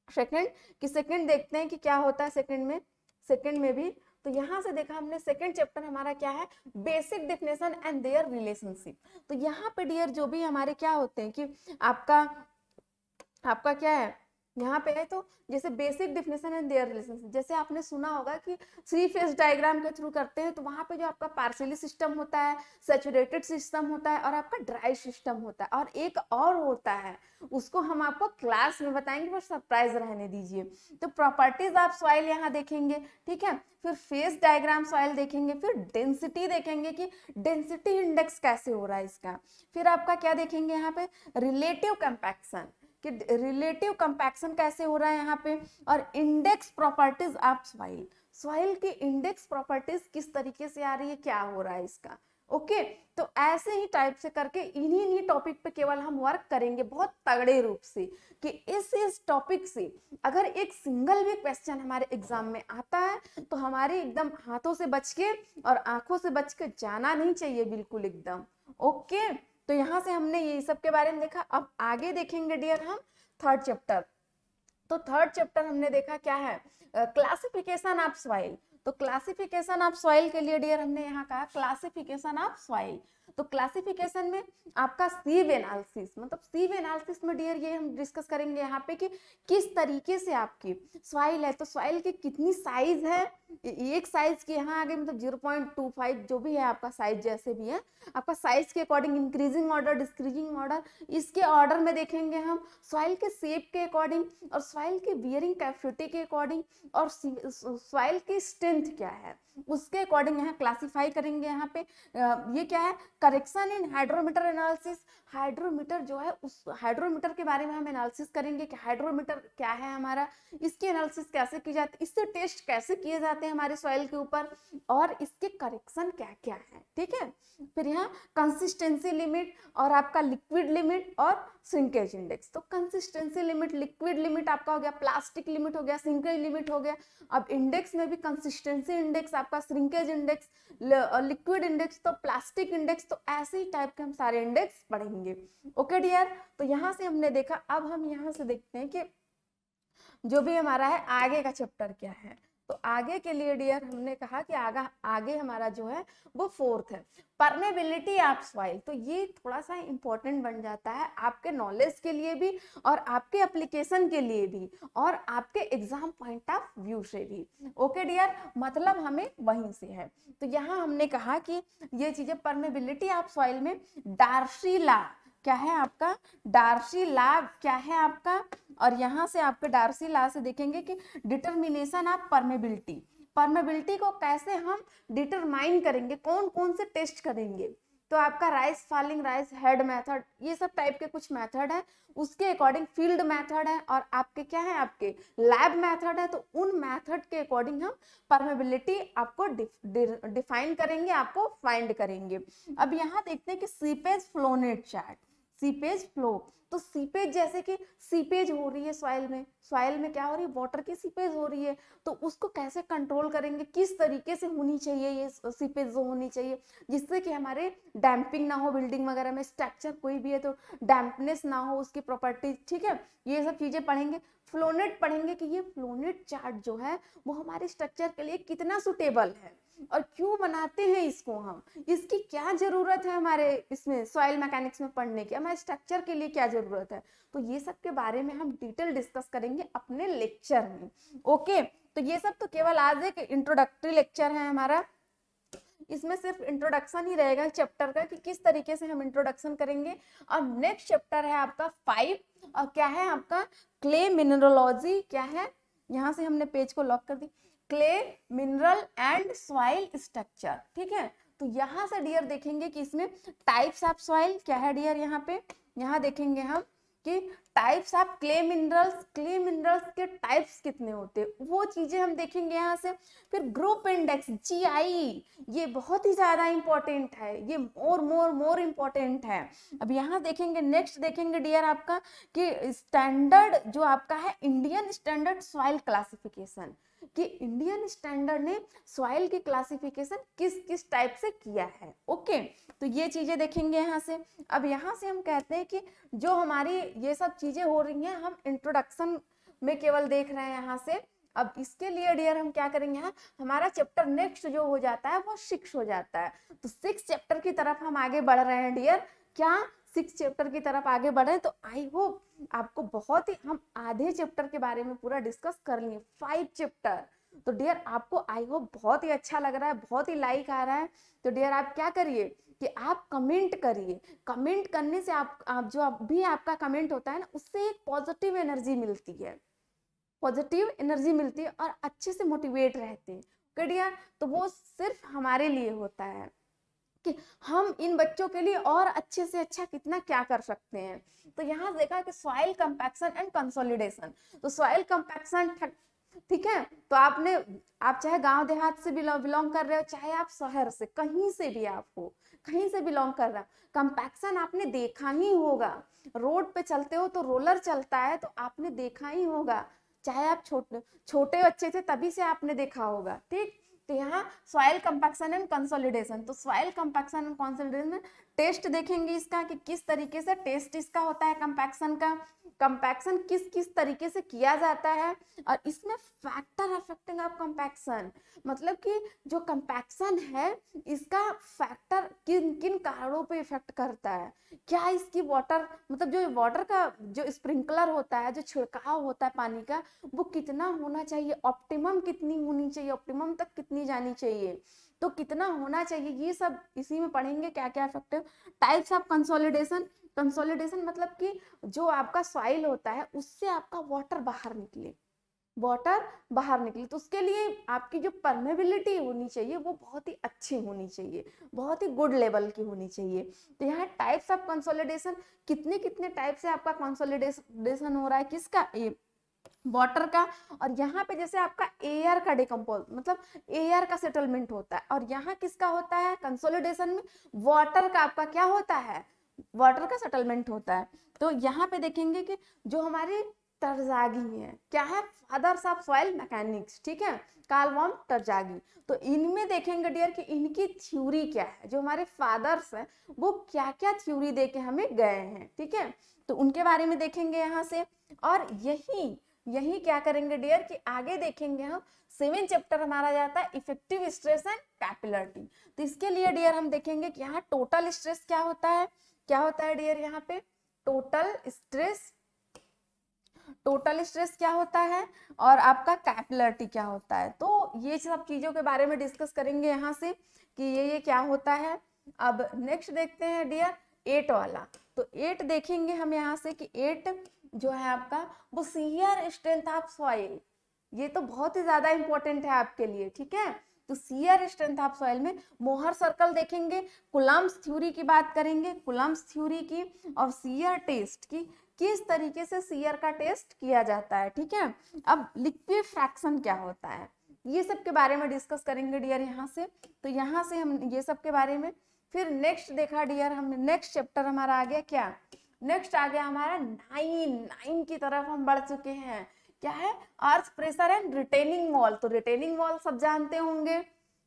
सेकंड देखते हैं कि क्या होता है सेकंड में भी, तो यहाँ से देखा हमने सेकंड चैप्टर हमारा क्या है, basic definition and their relationship. तो यहाँ पे डियर जो भी हमारे क्या होते हैं कि आपका क्या है यहाँ पे है, तो जैसे basic definition and their relationship, जैसे आपने सुना होगा कि थ्री फेज डायग्राम के थ्रू करते हैं, तो वहां पे जो आपका पार्शियली सिस्टम होता है, सैचुरेटेड सिस्टम होता है और आपका ड्राई सिस्टम होता है, और एक और होता है उसको हम आपको क्लास में बताएंगे, पर सरप्राइज रहने दीजिए। तो प्रॉपर्टीज ऑफ सॉइल यहाँ देखेंगे, ठीक है, फिर फेज डायग्राम सॉइल देखेंगे, फिर डेंसिटी देखेंगे कि डेंसिटी इंडेक्स कैसे हो रहा है इसका, फिर आपका क्या देखेंगे यहाँ पे रिलेटिव कंपैक्शन कि रिलेटिव कंपैक्शन कैसे हो रहा है यहाँ पे, और index properties of soil, soil की इंडेक्स प्रॉपर्टीज किस तरीके से आ रही है, क्या हो रहा है इसका। ओके, तो ऐसे ही टाइप से करके इन्हीं टॉपिक पे केवल हम वर्क करेंगे बहुत तगड़े रूप से कि इस टॉपिक से अगर एक सिंगल भी क्वेश्चन हमारे एग्जाम में आता है तो हमारे एकदम हाथों से बच के और आंखों से बच के जाना नहीं चाहिए, बिल्कुल एकदम। ओके, तो यहाँ से हमने ये सब के बारे में देखा। अब आगे देखेंगे डियर हम थर्ड चैप्टर। तो थर्ड चैप्टर हमने देखा क्या है, क्लासिफिकेशन ऑफ सॉइल। तो क्लासिफिकेशन ऑफ सॉइल के लिए डियर हमने यहाँ कहा क्लासिफिकेशन ऑफ सॉइल। तो क्लासिफिकेशन में आपका सीव एनालिसिस, मतलब सीव एनालिसिस में डियर ये हम डिस्कस करेंगे यहाँ पे कि किस तरीके से आपकी सॉइल है, तो सॉइल की कितनी साइज है, एक साइज की यहाँ आगे मतलब 0.25 जो भी है आपका साइज, जैसे भी है आपका साइज के according increasing order decreasing order, इसके ऑर्डर में देखेंगे हम सॉइल के शेप के अकॉर्डिंग और सॉइल के बियरिंग कैपेसिटी के अकॉर्डिंग और सॉइल की स्ट्रेंथ क्या है उसके अकॉर्डिंग यहाँ क्लासिफाई करेंगे। यहाँ पे ये क्या है, correction in hydrometer analysis. Hydrometer जो है उस हाइड्रोमीटर के बारे में हम एनालिसिस करेंगे कि हाइड्रोमीटर क्या है हमारा, इसकी एनालिसिस कैसे की जाती है, इससे टेस्ट कैसे किए जाते हैं हमारे सॉइल के ऊपर और इसके करेक्शन क्या क्या है। ठीक है, फिर यहाँ कंसिस्टेंसी लिमिट और आपका लिक्विड लिमिट और श्रिंकेज इंडेक्स। तो कंसिस्टेंसी लिमिट, लिक्विड लिमिट आपका हो गया, प्लास्टिक लिमिट हो गया, श्रिंकेज लिमिट हो गया। अब इंडेक्स में भी कंसिस्टेंसी इंडेक्स, आपका श्रिंकेज इंडेक्स, लिक्विड इंडेक्स, तो प्लास्टिक इंडेक्स, तो ऐसे ही टाइप के हम सारे इंडेक्स पढ़ेंगे। ओके डियर, तो यहाँ से हमने देखा। अब हम यहाँ से देखते हैं कि जो भी हमारा है आगे का चैप्टर क्या है। तो आगे के लिए डियर हमने कहा कि आगे हमारा जो है वो 4th है, परमेबिलिटी ऑफ सॉइल। तो ये थोड़ा सा इंपॉर्टेंट बन जाता है आपके नॉलेज के लिए भी और आपके एप्लीकेशन के लिए भी और आपके एग्जाम पॉइंट ऑफ व्यू से भी। ओके डियर, मतलब हमें वहीं से है। तो यहाँ हमने कहा कि ये चीजें परमेबिलिटी ऑफ सॉइल में डार्सी लॉ क्या है आपका, डार्सी लॉ क्या है आपका, और यहाँ से आपके डार्सी लॉ से देखेंगे कि डिटर्मिनेशन ऑफ परमेबिलिटी, परमेबिलिटी को कैसे हम डिटरमाइन करेंगे, कौन कौन से टेस्ट करेंगे। तो आपका rice falling, rice head method, ये सब टाइप के कुछ मेथड है, उसके अकॉर्डिंग फील्ड मेथड है और आपके क्या है, आपके लैब मेथड है। तो उन मेथड के अकॉर्डिंग हम परमेबिलिटी आपको डिफाइन करेंगे, आपको फाइंड करेंगे। अब यहाँ देखते हैं कि सीपेज फ्लोनेट चार्ट, सीपेज फ्लो। तो सीपेज जैसे कि सीपेज हो रही है सॉइल में क्या हो रही है, वाटर की सीपेज हो रही है। तो उसको कैसे कंट्रोल करेंगे, किस तरीके से होनी चाहिए ये सीपेज जो होनी चाहिए जिससे कि हमारे डैम्पिंग ना हो, बिल्डिंग वगैरह में स्ट्रक्चर कोई भी है तो डैम्पनेस ना हो, उसकी प्रॉपर्टीज। ठीक है, ये सब चीजें पढ़ेंगे। फ्लोनेट पढ़ेंगे कि ये फ्लोनेट चार्ट जो है वो हमारे स्ट्रक्चर के लिए कितना सुटेबल है और क्यों बनाते हैं इसको हम, इसकी क्या जरूरत है हमारे इसमें सॉइल मैकेनिक्स में पढ़ने की, हमारे स्ट्रक्चर के लिए क्या जरूरत है। तो ये सब के बारे में हम डिटेल डिस्कस करेंगे अपने लेक्चर में। ओके, तो ये सब तो केवल आज एक इंट्रोडक्टरी लेक्चर है हमारा, इसमें सिर्फ इंट्रोडक्शन ही रहेगा चैप्टर का कि किस तरीके से हम इंट्रोडक्शन करेंगे। और नेक्स्ट चैप्टर है आपका 5 और क्या है आपका, क्ले मिनरोलॉजी। क्या है, यहाँ से हमने पेज को लॉक कर दी, clay mineral and soil structure. ठीक है, तो यहाँ से डियर देखेंगे कि इसमें टाइप्स ऑफ सॉइल क्या है डियर, यहाँ पे यहाँ देखेंगे हम कि types of clay minerals, clay minerals के टाइप्स कितने होते हैं वो चीजें हम देखेंगे यहाँ से। फिर ग्रुप इंडेक्स GI, ये बहुत ही ज्यादा इंपॉर्टेंट है, ये मोर इंपॉर्टेंट है। अब यहाँ देखेंगे, नेक्स्ट देखेंगे डियर आपका कि स्टैंडर्ड जो आपका है इंडियन स्टैंडर्ड सॉइल क्लासिफिकेशन, कि इंडियन स्टैंडर्ड ने सॉइल की क्लासिफिकेशन किस किस टाइप से किया है। ओके, तो ये चीजें देखेंगे यहाँ से। अब यहाँ से हम कहते हैं कि जो हमारी ये सब चीजें हो रही हैं हम इंट्रोडक्शन में केवल देख रहे हैं यहाँ से। अब इसके लिए डियर हम क्या करेंगे, यहाँ हमारा चैप्टर नेक्स्ट जो हो जाता है वो 6 हो जाता है। तो 6 चैप्टर की तरफ हम आगे बढ़ रहे हैं डियर, क्या 6 चैप्टर की तरफ आगे बढ़े। तो आई होप आपको बहुत ही, हम आधे चैप्टर के बारे में पूरा डिस्कस कर लिए, 5 चैप्टर। तो डियर आपको आई होप बहुत ही अच्छा लग रहा है, बहुत ही लाइक आ रहा है। तो डियर आप क्या करिए कि आप कमेंट करिए, कमेंट करने से आप जो भी आपका कमेंट होता है ना उससे एक पॉजिटिव एनर्जी मिलती है, पॉजिटिव एनर्जी मिलती है और अच्छे से मोटिवेट रहते हैं डियर। तो वो सिर्फ हमारे लिए होता है कि हम इन बच्चों के लिए और अच्छे से अच्छा कितना क्या कर सकते हैं। तो यहाँ देखा कि सॉइल कंपैक्शन एंड कंसोलिडेशन। तो सॉइल कंपैक्शन, ठीक है, तो आप चाहे गांव देहात से बिलोंग कर रहे हो, चाहे आप शहर से, कहीं से भी आप हो, कहीं से बिलोंग कर रहा हो, कंपैक्शन आपने देखा ही होगा। रोड पे चलते हो तो रोलर चलता है तो आपने देखा ही होगा, चाहे आप छोटे बच्चे थे तभी से आपने देखा होगा। ठीक, तो यहाँ सॉइल कंपैक्शन एंड कंसोलिडेशन। तो सॉइल कंपैक्शन एंड कंसोलिडेशन में टेस्ट देखेंगे इसका कि किस तरीके से टेस्ट इसका होता है कंपैक्शन का, कंपैक्शन किस किस तरीके से किया जाता है, और इसमें फैक्टर अफेक्टिंग ऑफ कंपैक्शन, मतलब कि जो कंपैक्शन है इसका फैक्टर किन किन कारणों पे इफेक्ट करता है, क्या इसकी वाटर मतलब जो वाटर का जो स्प्रिंकलर होता है, जो छिड़काव होता है पानी का, वो कितना होना चाहिए, ऑप्टिमम कितनी होनी चाहिए, ऑप्टिमम तक कितनी जानी चाहिए, तो कितना होना चाहिए, ये सब इसी में पढ़ेंगे क्या क्या effective. Types of consolidation, consolidation मतलब कि जो आपका सॉइल होता है उससे आपका वाटर बाहर निकले, वाटर बाहर निकले, तो उसके लिए आपकी जो परमेबिलिटी होनी चाहिए वो बहुत ही अच्छी होनी चाहिए, बहुत ही गुड लेवल की होनी चाहिए। तो यहाँ टाइप्स ऑफ कंसोलिडेशन, कितने कितने टाइप से आपका कंसोलिडेशन हो रहा है, किसका, वाटर का, और यहाँ पे जैसे आपका एयर का डिकम्पोज मतलब एयर का सेटलमेंट होता है, और यहाँ किसका होता है कंसोलिडेशन में, वाटर का आपका क्या होता है, वाटर का सेटलमेंट होता है। तो यहाँ पे देखेंगे कि जो हमारे टरजागी है, क्या है, फादर्स ऑफ सॉइल मैकेनिक्स, ठीक है, कार्ल वॉन टरजागी, तो इनमें देखेंगे डियर कि इनकी थ्योरी क्या है, जो हमारे फादर्स हैं वो क्या क्या थ्योरी दे के हमें गए हैं, ठीक है, तो उनके बारे में देखेंगे यहाँ से। और यही क्या करेंगे डियर कि आगे देखेंगे हम 7 चैप्टर हमारा जाता है इफेक्टिव स्ट्रेस एंड कैपिलरिटी। तो इसके लिए डियर हम देखेंगे कि यहाँ टोटल स्ट्रेस क्या होता है, क्या होता है डियर, यहाँ पे टोटल स्ट्रेस क्या होता है, और आपका कैपिलरिटी क्या होता है, तो ये सब चीजों के बारे में डिस्कस करेंगे यहाँ से कि ये क्या होता है। अब नेक्स्ट देखते हैं डियर 8 वाला, तो 8 देखेंगे हम यहाँ से कि 8 जो है आपका वो शियर स्ट्रेंथ ऑफ सॉइल, ये तो बहुत ही ज्यादा इंपॉर्टेंट है आपके लिए, ठीक है, तो शियर स्ट्रेंथ ऑफ सॉइल में मोहर सर्कल देखेंगे, कुलम्ब्स थ्योरी की बात करेंगे, कुलम्ब्स थ्योरी की, और शियर टेस्ट की, किस तरीके से शियर का टेस्ट किया जाता है, ठीक है। अब लिक्विफैक्शन क्या होता है, ये सब के बारे में डिस्कस करेंगे डियर यहाँ से, तो यहाँ से हम ये सब के बारे में। फिर नेक्स्ट देखा डियर हमने, नेक्स्ट चैप्टर हमारा आ गया क्या, नेक्स्ट आ गया हमारा 9 की तरफ हम बढ़ चुके हैं, क्या है, earth pressure and retaining wall. तो रिटेनिंग वॉल सब जानते होंगे,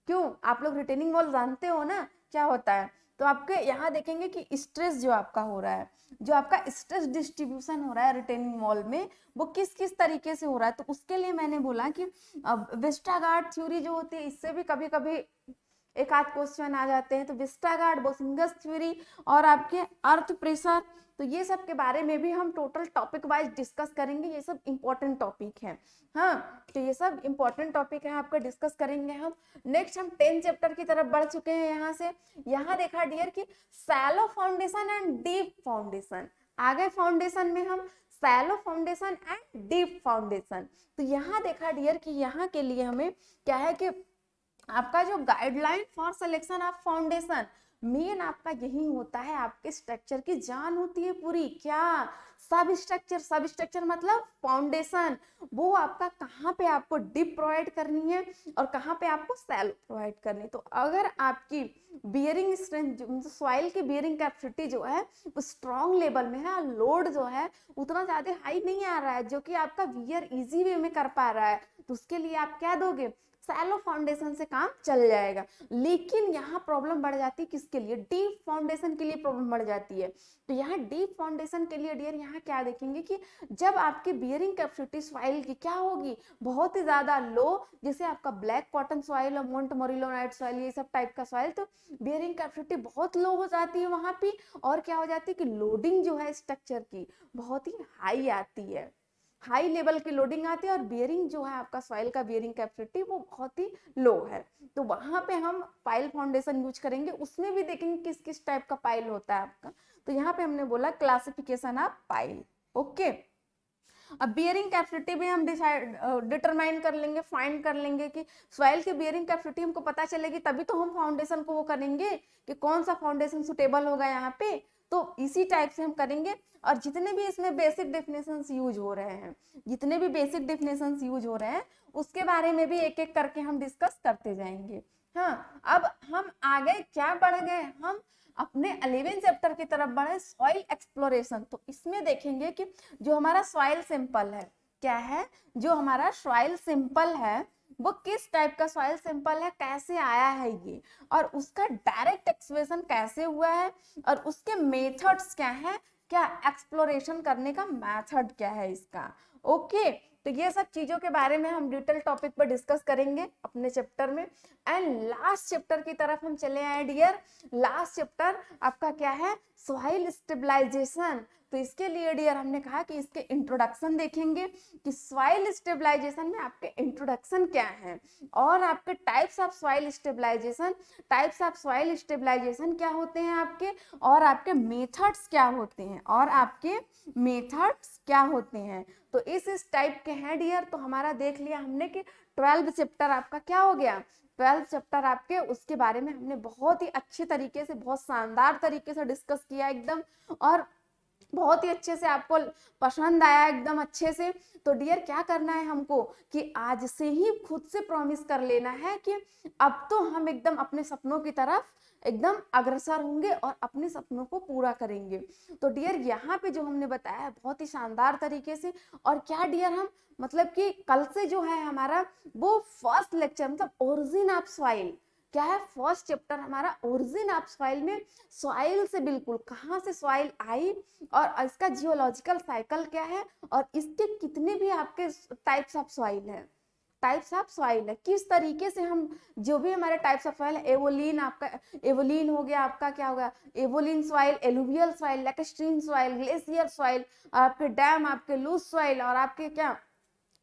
क्यों, आप लोग रिटेनिंग वॉल जानते हो ना क्या होता है। तो आपके यहाँ देखेंगे कि स्ट्रेस जो आपका हो रहा है, जो आपका स्ट्रेस डिस्ट्रीब्यूशन हो रहा है रिटेनिंग वॉल में, वो किस किस तरीके से हो रहा है, तो उसके लिए मैंने बोला कि अब वेस्टरगार्ड थ्योरी जो होती है, इससे भी कभी कभी एक आध क्वेश्चन आ जाते हैं, तो वेस्टरगार्ड, बोसिंगर्स थ्योरी, और आपके अर्थ प्रेशर, तो ये सब के बारे में भी हम टोटल टॉपिक वाइज डिस्कस करेंगे, ये सब इंपॉर्टेंट टॉपिक है, हाँ, तो ये सब इंपॉर्टेंट टॉपिक है आपका, डिस्कस करेंगे हम। नेक्स्ट हम 10 चैप्टर की तरफ बढ़ चुके हैं यहाँ से, यहाँ देखा डियर कि shallow foundation and deep foundation, आगे फाउंडेशन में हम shallow foundation and deep foundation, तो यहाँ देखा डियर कि यहाँ के लिए हमें क्या है कि आपका जो guideline for selection of foundation, main आपका यही होता है, आपके स्ट्रक्चर की जान होती है पूरी, क्या, सब स्ट्रक्चर मतलब फाउंडेशन, वो आपका कहाँ पे आपको डीप प्रोवाइड करनी है और कहाँ पे आपको शैलो प्रोवाइड करनी है। तो अगर आपकी बियरिंग स्ट्रेंथ, सॉइल की बियरिंग कैपेसिटी जो है वो स्ट्रॉन्ग लेवल में है, लोड जो है उतना ज्यादा हाई नहीं आ रहा है जो कि आपका बियर इजी वे में कर पा रहा है, तो उसके लिए आप क्या दोगे, शैलो फाउंडेशन से काम चल जाएगा। लेकिन यहाँ प्रॉब्लम बढ़ जाती है किसके लिए, डीप फाउंडेशन के लिए प्रॉब्लम बढ़ जाती है। तो यहाँ डीप फाउंडेशन के लिए डियर यहाँ क्या देखेंगे कि जब आपकी बियरिंग कैपेसिटी सॉइल की क्या होगी, बहुत ही ज्यादा लो, जैसे आपका ब्लैक कॉटन सॉइल और मोंट मोरिलोनाइट सॉइल, ये सब टाइप का सॉइल, तो बियरिंग कैपेसिटी बहुत लो हो जाती है वहां पे, और क्या हो जाती है कि लोडिंग जो है स्ट्रक्चर की बहुत ही हाई आती है, हाई लेवल की लोडिंग आती है, और बियरिंग जो है आपका सॉइल का बियरिंग कैपेसिटी वो बहुत ही लो है, तो वहां पे हम पाइल फाउंडेशन यूज करेंगे। उसमें भी देखेंगे किस किस टाइप का पाइल होता है आपका, तो यहाँ पे हमने बोला क्लासिफिकेशन ऑफ पाइल, ओके। अब बियरिंग कैपेसिटी भी हम डिटरमाइन कर लेंगे, फाइंड कर लेंगे कि सॉइल की बियरिंग कैपेसिटी हमको पता चलेगी, तभी तो हम फाउंडेशन को वो करेंगे कि कौन सा फाउंडेशन सुटेबल होगा यहाँ पे, तो इसी टाइप से हम करेंगे। और जितने भी इसमें बेसिक डेफिनेशंस यूज हो रहे हैं, जितने भी बेसिक डेफिनेशंस यूज हो रहे हैं उसके बारे में भी एक एक करके हम डिस्कस करते जाएंगे। हाँ, अब हम आगे क्या बढ़ गए, हम अपने 11 चैप्टर की तरफ बढ़े, सॉइल एक्सप्लोरेशन। तो इसमें देखेंगे कि जो हमारा सॉइल सैंपल है, क्या है, जो हमारा सॉइल सैंपल है वो किस टाइप का सॉइल सैंपल है, कैसे आया है ये, और उसका डायरेक्ट एक्सट्रैक्शन कैसे हुआ है, और उसके मेथड्स क्या है, क्या एक्सप्लोरेशन करने का मेथड क्या है इसका। ओके, तो ये सब चीजों के बारे में हम डिटेल टॉपिक पर डिस्कस करेंगे अपने चैप्टर में। एंड लास्ट चैप्टर की तरफ हम चले आए डियर। लास्ट चैप्टर आपका क्या है, सॉइल स्टेबलाइजेशन। तो इसके लिए डियर हमने कहा कि इसके इंट्रोडक्शन देखेंगे कि सॉइल स्टेबलाइजेशन में आपके इंट्रोडक्शन क्या है, और आपके types of soil stabilisation, types of soil stabilisation क्या होते हैं आपके, और आपके मेथड्स क्या होते हैं, और आपके मेथड्स क्या होते हैं। तो इस टाइप के हैं डियर। तो हमारा देख लिया हमने कि 12 चैप्टर आपका क्या हो गया, 12 चैप्टर आपके, उसके बारे में हमने बहुत ही अच्छे तरीके से, बहुत शानदार तरीके से डिस्कस किया एकदम, और बहुत ही अच्छे से आपको पसंद आया एकदम अच्छे से। तो डियर क्या करना है हमको कि आज से ही खुद से प्रॉमिस कर लेना है कि अब तो हम एकदम अपने सपनों की तरफ एकदम अग्रसर होंगे और अपने सपनों को पूरा करेंगे। तो डियर यहाँ पे जो हमने बताया है बहुत ही शानदार तरीके से। और क्या डियर हम मतलब कि कल से जो है हमारा वो फर्स्ट लेक्चर मतलब ओरिजिन ऑफ सॉइल क्या है, फर्स्ट चैप्टर हमारा ओरिजिन ऑफ सॉइल में सॉइल से बिल्कुल कहाँ से सॉइल आई और इसका जियोलॉजिकल साइकिल क्या है, और इसके कितने भी आपके टाइप्स ऑफ सॉइल है, टाइप्स ऑफ सॉइल है, किस तरीके से हम जो भी हमारे टाइप्स ऑफ सॉइल है, एवोलिन आपका, एवोलिन हो गया आपका, क्या होगा aeolian soil, alluvial soil, lacustrine soil, glacier soil, आपके डैम, आपके लूज सॉइल, और आपके क्या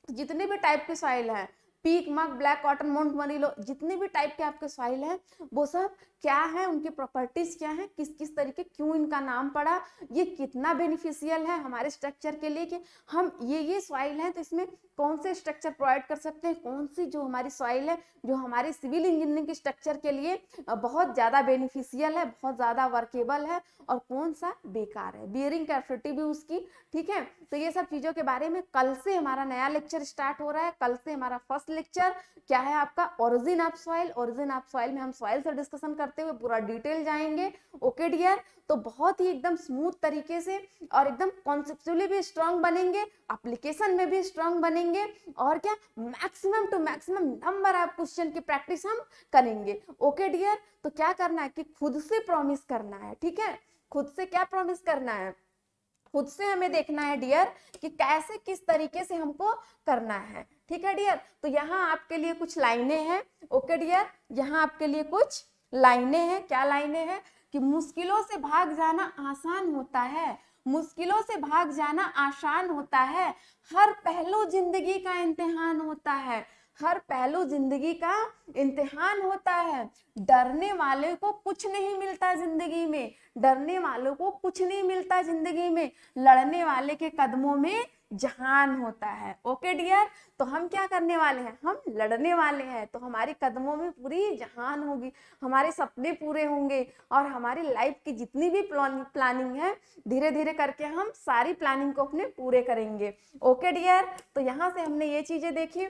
जितने भी टाइप के सॉइल हैं, peat muck, black cotton, mount मरीलो, जितने भी टाइप के आपके सॉइल हैं वो सब क्या है, उनकी प्रॉपर्टीज क्या है, किस किस तरीके, क्यों इनका नाम पड़ा, ये कितना बेनिफिशियल है हमारे स्ट्रक्चर के लिए कि हम ये सॉइल है तो इसमें कौन से स्ट्रक्चर प्रोवाइड कर सकते हैं, कौन सी जो हमारी सॉइल है जो हमारे सिविल इंजीनियरिंग के स्ट्रक्चर के लिए बहुत ज्यादा बेनिफिशियल है, बहुत ज्यादा वर्केबल है, और कौन सा बेकार है, बियरिंग कैपेसिटी भी उसकी, ठीक है। तो ये सब चीजों के बारे में कल से हमारा नया लेक्चर स्टार्ट हो रहा है। कल से हमारा फर्स्ट लेक्चर क्या है आपका, origin of soil. Origin of soil में हम सॉइल से डिस्कशन करते हुए पूरा डिटेल जाएंगे। ओके डियर, तो बहुत ही एकदम स्मूथ तरीके से और एकदम कॉन्सेप्चुअली भी स्ट्रांग बनेंगे, एप्लीकेशन में भी स्ट्रांग बनेंगे, और क्या maximum to maximum number of question की प्रैक्टिस हम करेंगे। ओके डियर, तो क्या करना है कि खुद से प्रॉमिस करना है, ठीक है, खुद से क्या प्रॉमिस करना है, खुद से हमें देखना है डियर कि कैसे किस तरीके से हमको करना है, ठीक है डियर। तो यहाँ आपके लिए कुछ लाइनें हैं। ओके डियर, यहाँ आपके लिए कुछ लाइनें हैं। क्या लाइनें हैं कि मुश्किलों से भाग जाना आसान होता है, मुश्किलों से भाग जाना आसान होता है, हर पहलू जिंदगी का इम्तिहान होता है, हर पहलू जिंदगी का इम्तिहान होता है, डरने वाले को कुछ नहीं मिलता जिंदगी में, डरने वालों को कुछ नहीं मिलता जिंदगी में, लड़ने वाले के कदमों में जहान होता है। ओके डियर, तो हम क्या करने वाले हैं, हम लड़ने वाले हैं, तो हमारे कदमों में पूरी जहान होगी, हमारे सपने पूरे होंगे, और हमारी लाइफ की जितनी भी प्लानिंग है धीरे धीरे करके हम सारी प्लानिंग को अपने पूरे करेंगे। ओके डियर, तो यहाँ से हमने ये चीजें देखी।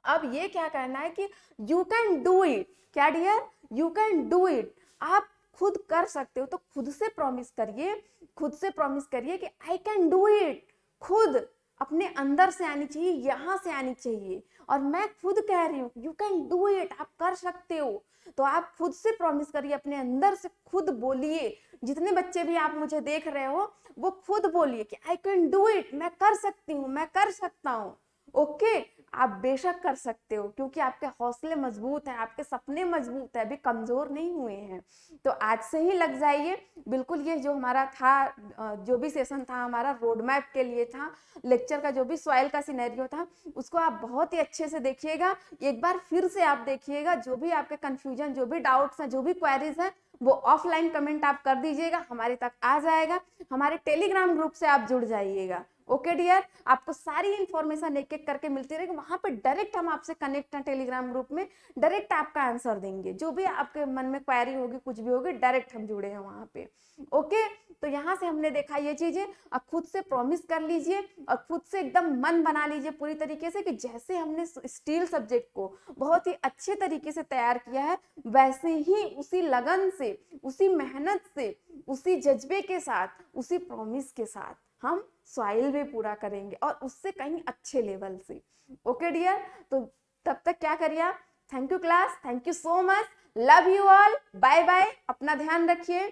अब ये क्या करना है कि यू कैन डू इट, क्या dear, you can do it, आप खुद कर सकते हो। तो खुद से प्रॉमिस करिए, खुद से प्रॉमिस करिए कि आई कैन डू इट, खुद अपने अंदर से आनी चाहिए, यहाँ से आनी चाहिए, और मैं खुद कह रही हूँ यू कैन डू इट, आप कर सकते हो। तो आप खुद से प्रॉमिस करिए, अपने अंदर से खुद बोलिए। जितने बच्चे भी आप मुझे देख रहे हो वो खुद बोलिए कि आई कैन डू इट, मैं कर सकती हूँ, मैं कर सकता हूँ। ओके, आप बेशक कर सकते हो, क्योंकि आपके हौसले मजबूत हैं, आपके सपने मजबूत हैं, अभी कमजोर नहीं हुए हैं। तो आज से ही लग जाइए बिल्कुल। ये जो हमारा था, जो भी सेशन था हमारा रोड मैप के लिए था, लेक्चर का जो भी सॉइल का सिनेरियो था, उसको आप बहुत ही अच्छे से देखिएगा, एक बार फिर से आप देखिएगा। जो भी आपके कंफ्यूजन, जो भी डाउट्स हैं, जो भी क्वेरीज हैं, वो ऑफलाइन कमेंट आप कर दीजिएगा, हमारे तक आ जाएगा। हमारे टेलीग्राम ग्रुप से आप जुड़ जाइएगा। ओके डियर, आपको सारी इंफॉर्मेशन एक एक करके मिलती रहेगी, वहां पे डायरेक्ट हम आपसे कनेक्ट हैं, टेलीग्राम ग्रुप में डायरेक्ट आपका आंसर देंगे, जो भी आपके मन में क्वेरी होगी, कुछ भी होगी, डायरेक्ट हम जुड़े हैं वहां पे। ओके, तो यहाँ से हमने देखा ये चीजें। अब खुद से प्रॉमिस कर लीजिए और खुद से एकदम मन बना लीजिए पूरी तरीके से कि जैसे हमने स्टील सब्जेक्ट को बहुत ही अच्छे तरीके से तैयार किया है, वैसे ही उसी लगन से, उसी मेहनत से, उसी जज्बे के साथ, उसी प्रॉमिस के साथ हम सॉइल भी पूरा करेंगे, और उससे कहीं अच्छे लेवल से। ओके डियर, तो तब तक क्या करिए आप, thank you class, thank you so much, love you all, bye bye, अपना ध्यान रखिए।